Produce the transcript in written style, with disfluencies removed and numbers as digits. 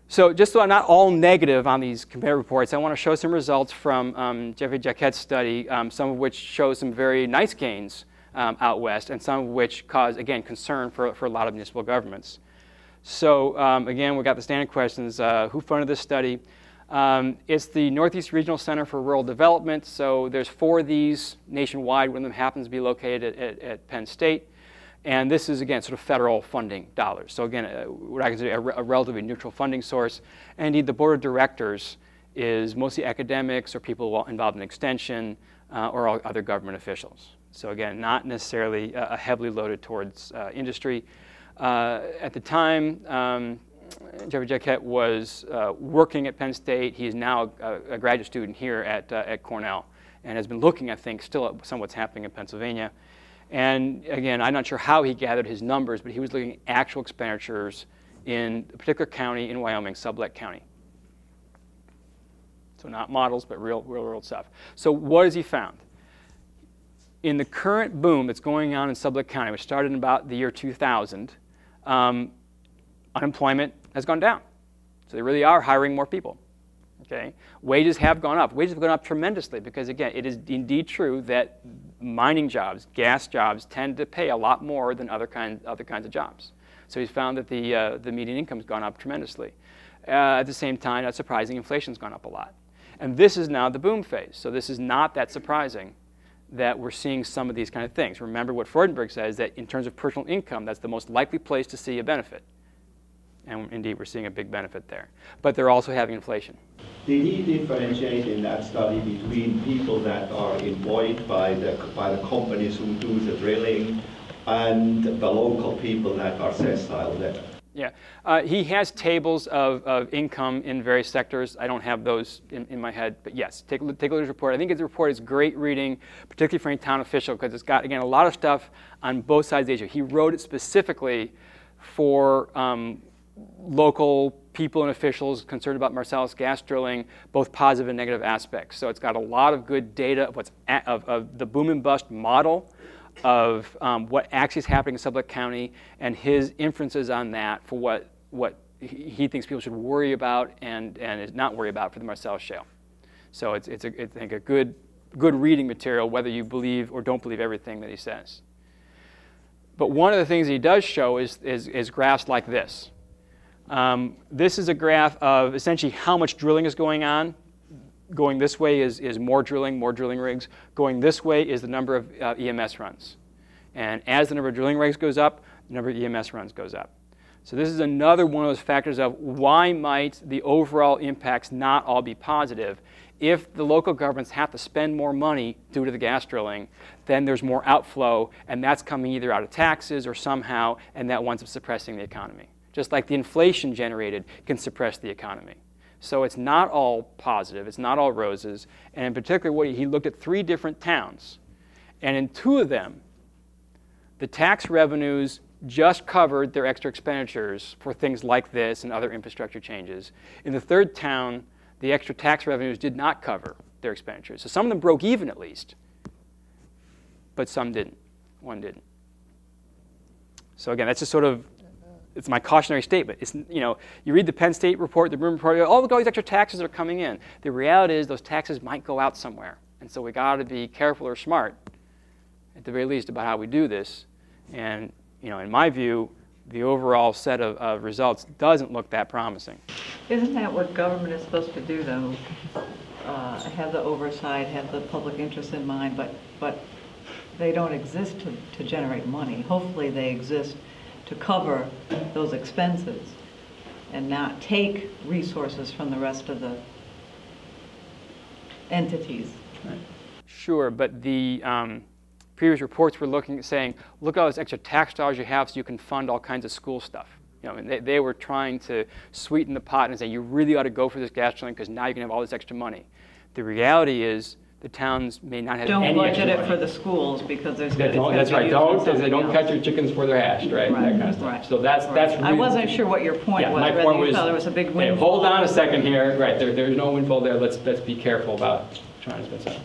So just so I'm not all negative on these comparative reports, I want to show some results from Jeffrey Jacquet's study, some of which show some very nice gains out west, and some of which cause, again, concern for a lot of municipal governments. So again, we've got the standard questions. Who funded this study? It's the Northeast Regional Center for Rural Development. So there's 4 of these nationwide. One of them happens to be located at Penn State. And this is, again, sort of federal funding dollars. So again, what I consider a relatively neutral funding source. And indeed, the board of directors is mostly academics or people involved in extension or other government officials. So again, not necessarily heavily loaded towards industry. At the time, Jeffrey Jacquet was working at Penn State. He is now a graduate student here at Cornell and has been looking, I think, still at some of what's happening in Pennsylvania. And again, I'm not sure how he gathered his numbers, but he was looking at actual expenditures in a particular county in Wyoming, Sublette County. So not models, but real world stuff. So what has he found? In the current boom that's going on in Sublette County, which started in about the year 2000, unemployment has gone down. So they really are hiring more people. Okay? Wages have gone up. Wages have gone up tremendously because, again, it is indeed true that mining jobs, gas jobs, tend to pay a lot more than other kinds of jobs. So he's found that the median income has gone up tremendously. At the same time, not surprising, inflation's gone up a lot. And this is now the boom phase. So this is not that surprising that we're seeing some of these kind of things. Remember what Freudenberg says, that in terms of personal income, that's the most likely place to see a benefit. And indeed, we're seeing a big benefit there. But they're also having inflation. Did he differentiate in that study between people that are employed by the companies who do the drilling and the local people that are sessile there? Yeah, he has tables of income in various sectors. I don't have those in my head, but yes, take a look at his report. I think his report is great reading, particularly for any town official, because it's got, again, a lot of stuff on both sides of the issue. He wrote it specifically for local people and officials concerned about Marcellus gas drilling, both positive and negative aspects. So it's got a lot of good data of the boom and bust model, of what actually is happening in Sublette County, and his inferences on that for what he thinks people should worry about and is not worry about for the Marcellus Shale. So it's I think a good reading material, whether you believe or don't believe everything that he says. But one of the things he does show is graphs like this. This is a graph of essentially how much drilling is going on. Going this way is more drilling rigs. Going this way is the number of EMS runs. And as the number of drilling rigs goes up, the number of EMS runs goes up. So this is another one of those factors of why might the overall impacts not all be positive. If the local governments have to spend more money due to the gas drilling, then there's more outflow, and that's coming either out of taxes or somehow, and that winds up suppressing the economy. Just like the inflation generated can suppress the economy. So it's not all positive, it's not all roses, and in particular he looked at 3 different towns, and in 2 of them, the tax revenues just covered their extra expenditures for things like this and other infrastructure changes. In the 3rd town, the extra tax revenues did not cover their expenditures. So some of them broke even at least, but some didn't. One didn't. So again, that's just sort of, it's my cautionary statement. It's, you read the Penn State report, the Broome report, oh, look at all these extra taxes that are coming in. The reality is those taxes might go out somewhere. And so we got to be careful or smart, at the very least, about how we do this. And in my view, the overall set of results doesn't look that promising. Isn't that what government is supposed to do, though? Have the oversight, have the public interest in mind, but they don't exist to generate money. Hopefully they exist to cover those expenses and not take resources from the rest of the entities. Right. Sure, but the previous reports were saying, look at all this extra tax dollars you have so you can fund all kinds of school stuff. And they were trying to sweeten the pot and say, you really ought to go for this gas drilling because now you can have all this extra money. The reality is the towns may not have any extra money. Don't budget it for the schools because there's that's right. Don't catch your chickens before they're hatched, right? That kind of stuff. Right. So that's really, I wasn't sure what your point was. My point was, there was a big windfall. Hey, hold on a second here. Right, there's no windfall there. Let's be careful about trying to spend something.